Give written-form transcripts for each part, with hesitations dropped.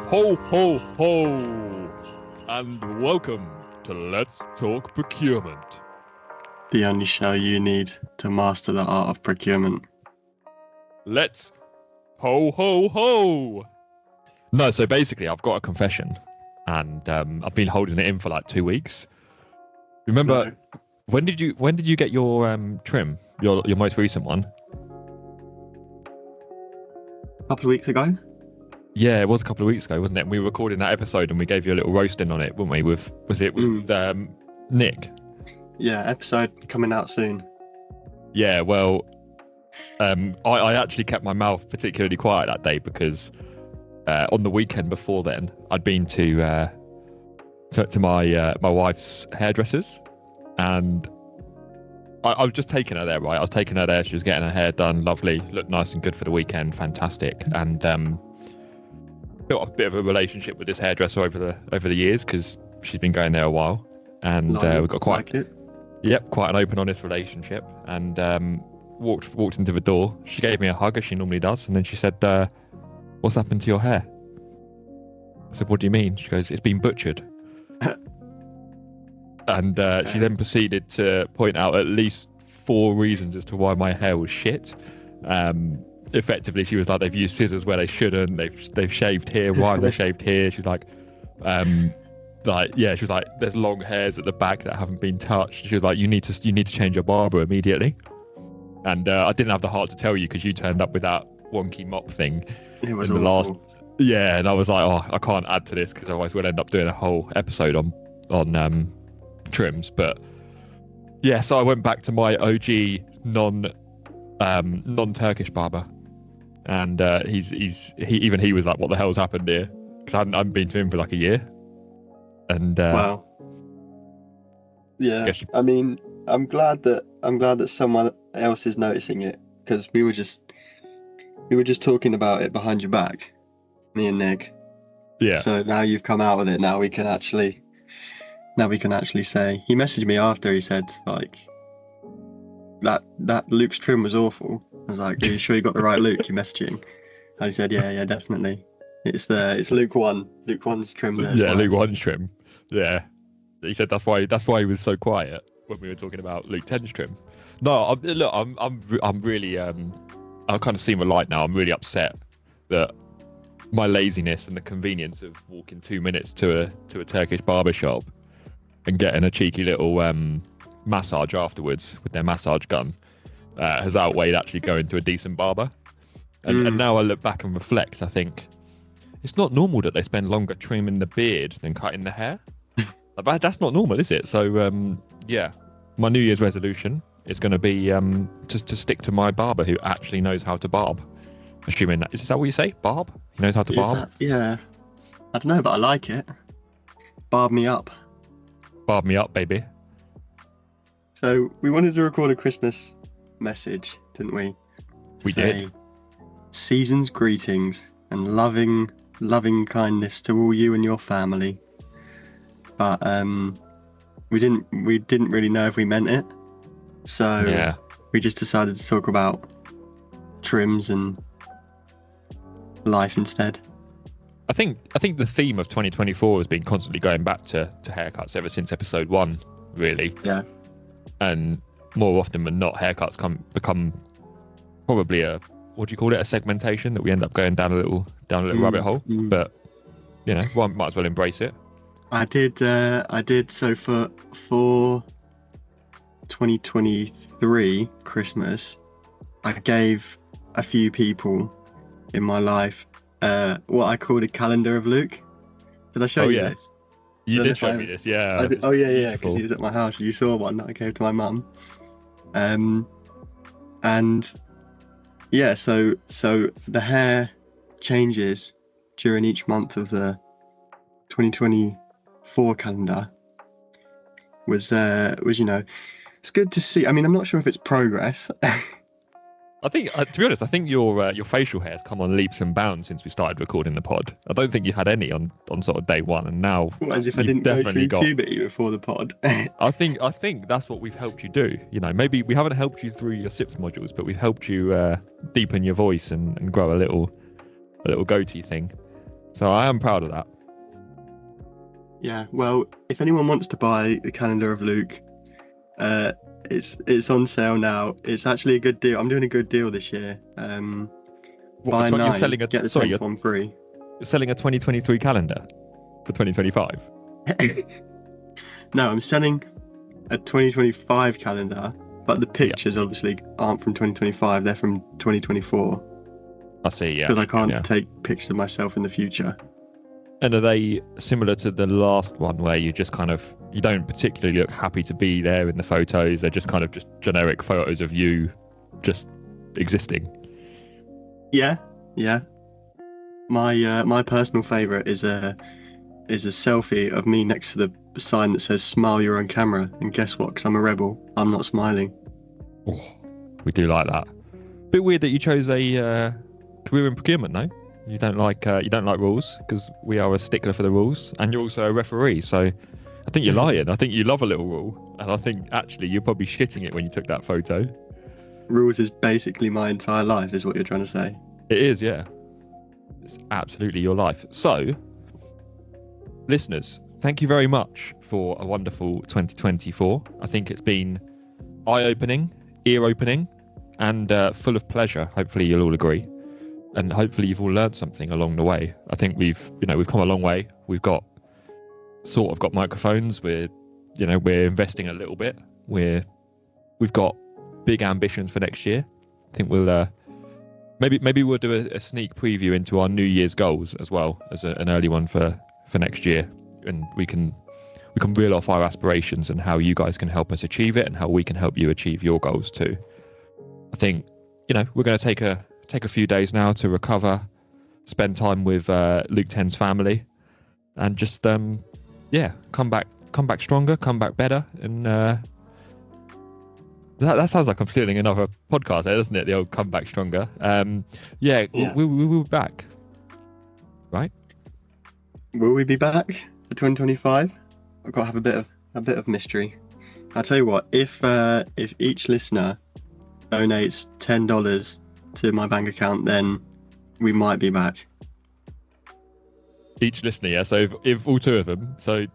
Ho, ho, ho! And welcome to Let's Talk Procurement. The only show you need to master the art of procurement. Let's ho, ho, ho! No, so basically I've got a confession and I've been holding it in for like 2 weeks. Remember, No. when did you get your trim, your most recent one? A couple of weeks ago? Yeah, it was a couple of weeks ago, wasn't it? And we were recording that episode and we gave you a little roasting on it, weren't we? Was it with Nick? Yeah, episode coming out soon. Yeah, well, I actually kept my mouth particularly quiet that day because on the weekend before then, I'd been to my wife's hairdressers, and I was just taking her there, right? I was taking her there. She was getting her hair done, lovely, looked nice and good for the weekend, fantastic, and built a bit of a relationship with this hairdresser over the years because she's been going there a while, and we've got quite an open, honest relationship. And walked into the door. She gave me a hug as she normally does, and then she said, "What's happened to your hair?" I said, "What do you mean?" She goes, "It's been butchered." And she then proceeded to point out at least 4 reasons as to why my hair was shit. Effectively, she was like, they've used scissors where they shouldn't. They've shaved here. Why have they shaved here? She's like, she was like, there's long hairs at the back that haven't been touched. She was like, you need to change your barber immediately. And I didn't have the heart to tell you because you turned up with that wonky mop thing. It was in the awful. Yeah, and I was like, oh, I can't add to this because otherwise we'll end up doing a whole episode on trims. But yeah, so I went back to my OG non-Turkish barber, and he was like, what the hell's happened here? Because I hadn't been to him for like a year. And wow. Yeah, I mean, I'm glad that someone else is noticing it, because we were just talking about it behind your back, me and Nick. Yeah. So now you've come out with it. Now we can actually say. He messaged me after. He said like that Luke's trim was awful. I was like, are you sure you got the right Luke? You're messaging. And he said, yeah, definitely. It's Luke 1. Luke 1's trim there. Yeah, Luke 1's trim. Yeah. He said that's why he was so quiet when we were talking about Luke 10's trim. No, I'm really I kind of see my light now. I'm really upset that my laziness and the convenience of walking 2 minutes to a Turkish barber shop and getting a cheeky little massage afterwards with their massage gun has outweighed actually going to a decent barber. And now I look back and reflect, I think it's not normal that they spend longer trimming the beard than cutting the hair. That's not normal, is it? So yeah, my New Year's resolution is going to be to stick to my barber who actually knows how to barb. Assuming is that what you say? Barb? He knows how to barb? Yeah. I don't know, but I like it. Barb me up. Barb me up, baby. So we wanted to record a Christmas message, didn't we? We did. Season's greetings and loving kindness to all you and your family. But we didn't really know if we meant it. So yeah, we just decided to talk about trims and life instead. I think the theme of 2024 has been constantly going back to haircuts ever since episode 1, really. Yeah. And more often than not, haircuts become probably a segmentation that we end up going down a little rabbit hole. But you know, one might as well embrace it. I did. So for 2023 Christmas, I gave a few people in my life what I called a calendar of Luke. Did I show you this? You did show me this, yeah. Because he was at my house. You saw one that I gave to my mum. And yeah, so the hair changes during each month of the 2024 calendar was it's good to see. I mean, I'm not sure if it's progress. I think, to be honest, I think your facial hair has come on leaps and bounds since we started recording the pod. I don't think you had any on sort of day one, and now as if I didn't go through puberty before the pod. I think that's what we've helped you do. You know, maybe we haven't helped you through your SIPS modules, but we've helped you deepen your voice and grow a little goatee thing. So I am proud of that. Yeah, well, if anyone wants to buy the calendar of Luke, it's on sale now. It's actually a good deal. I'm doing a good deal this year. Buy You're 9, selling get the 10th one free. You're selling a 2023 calendar for 2025. No, I'm selling a 2025 calendar, but the pictures obviously aren't from 2025. They're from 2024. I see, yeah. Because I can't take pictures of myself in the future. And are they similar to the last one where you just kind of, you don't particularly look happy to be there in the photos? They're just kind of just generic photos of you just existing? Yeah. My personal favourite is a selfie of me next to the sign that says "Smile, you're on camera." And guess what? Because I'm a rebel, I'm not smiling. Oh, we do like that. Bit weird that you chose a career in procurement, no? You don't like rules, because we are a stickler for the rules, and you're also a referee. So I think you're lying. I think you love a little rule, and I think actually you're probably shitting it when you took that photo. Rules is basically my entire life, is what you're trying to say. It is, yeah. It's absolutely your life. So, listeners, thank you very much for a wonderful 2024. I think it's been eye-opening, ear-opening, and full of pleasure. Hopefully you'll all agree. And hopefully you've all learned something along the way. I think we've come a long way. We've got microphones. We're investing a little bit. We've got big ambitions for next year. I think we'll maybe we'll do a sneak preview into our New Year's goals as well as an early one for next year, and we can reel off our aspirations and how you guys can help us achieve it, and how we can help you achieve your goals too. I think we're going to take a few days now to recover, spend time with Luke 10's family, and just come back stronger, come back better, and that sounds like I'm stealing another podcast there, doesn't it? The old come back stronger. We'll be back, right? Will we be back for 2025? I've got to have a bit of mystery. I'll tell you what, if each listener donates $10 to my bank account, then we might be back. Each listener, yeah. So if all two of them, so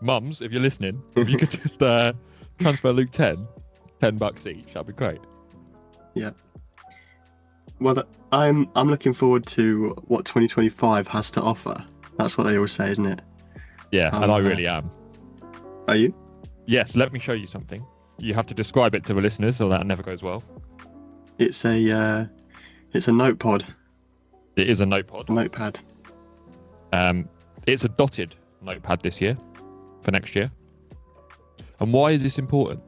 mums, if you're listening, if you could just transfer Luke $10 each, that'd be great. Yeah. Well, I'm looking forward to what 2025 has to offer. That's what they always say, isn't it? Yeah, and I really am. Are you? Yes. Let me show you something. You have to describe it to the listeners, or that never goes well. It's a note pod. It is a note pod. Notepad. It's a dotted notepad this year for next year. And why is this important?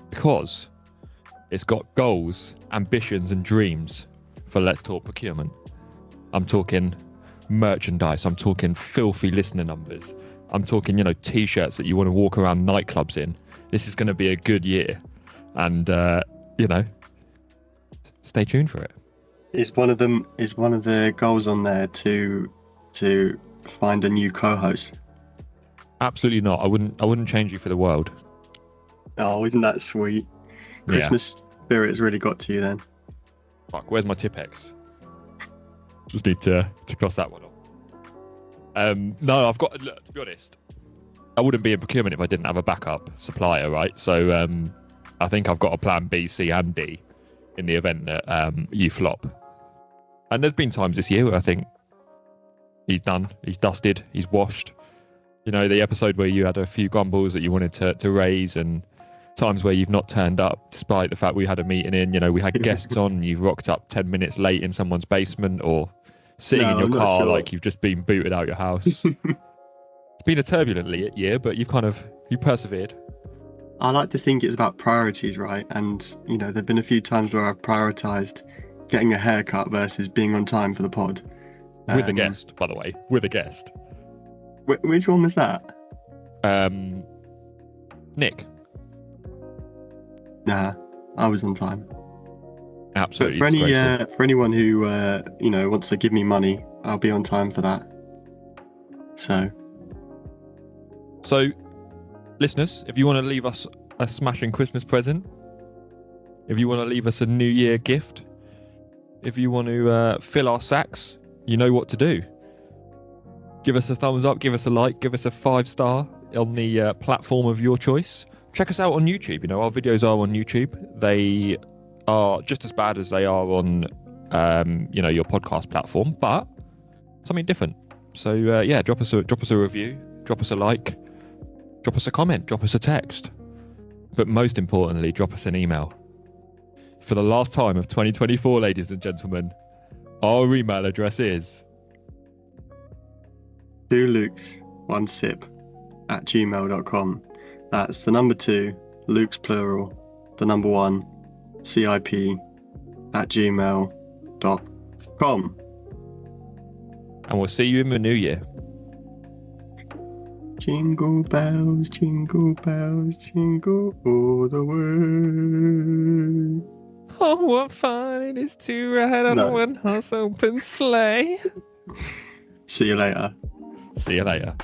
Because it's got goals, ambitions, and dreams for Let's Talk Procurement. I'm talking merchandise. I'm talking filthy listener numbers. I'm talking, t-shirts that you want to walk around nightclubs in. This is going to be a good year. And, stay tuned for it. Is one of the goals on there to find a new co-host? Absolutely not. I wouldn't change you for the world. Oh, isn't that sweet? Christmas spirit has really got to you then. Fuck, where's my Tipex? Just need to cross that one off. No, I've got. Look, to be honest, I wouldn't be in procurement if I didn't have a backup supplier, right? So I think I've got a plan B, C, and D in the event that you flop. And there's been times this year where I think he's done, he's dusted, he's washed. The episode where you had a few grumbles that you wanted to raise, and times where you've not turned up despite the fact we had a meeting in. We had guests on and you've rocked up 10 minutes late in someone's basement, or sitting in your car like you've just been booted out your house. It's been a turbulent year, but you persevered. I like to think it's about priorities, right? And there've been a few times where I've prioritized getting a haircut versus being on time for the pod. With a guest, by the way. With a guest. Which one was that? Nick. Nah, I was on time. Absolutely. But for anyone who wants to give me money, I'll be on time for that. So, listeners, if you want to leave us a smashing Christmas present, if you want to leave us a New Year gift, if you want to fill our sacks, you know what to do. Give us a thumbs up, give us a like, give us a 5-star on the platform of your choice. Check us out on YouTube. You know, our videos are on YouTube. They are just as bad as they are on, your podcast platform, but something different. So drop us a review, drop us a like, drop us a comment, drop us a text, but most importantly, drop us an email. For the last time of 2024, ladies and gentlemen, our email address is 2lukes1sip@gmail.com. That's the number 2, Luke's plural, the number 1, CIP@gmail.com. And we'll see you in the new year. Jingle bells, jingle all the way. Oh, what fun it is to ride on a one-horse open sleigh. See you later. See you later.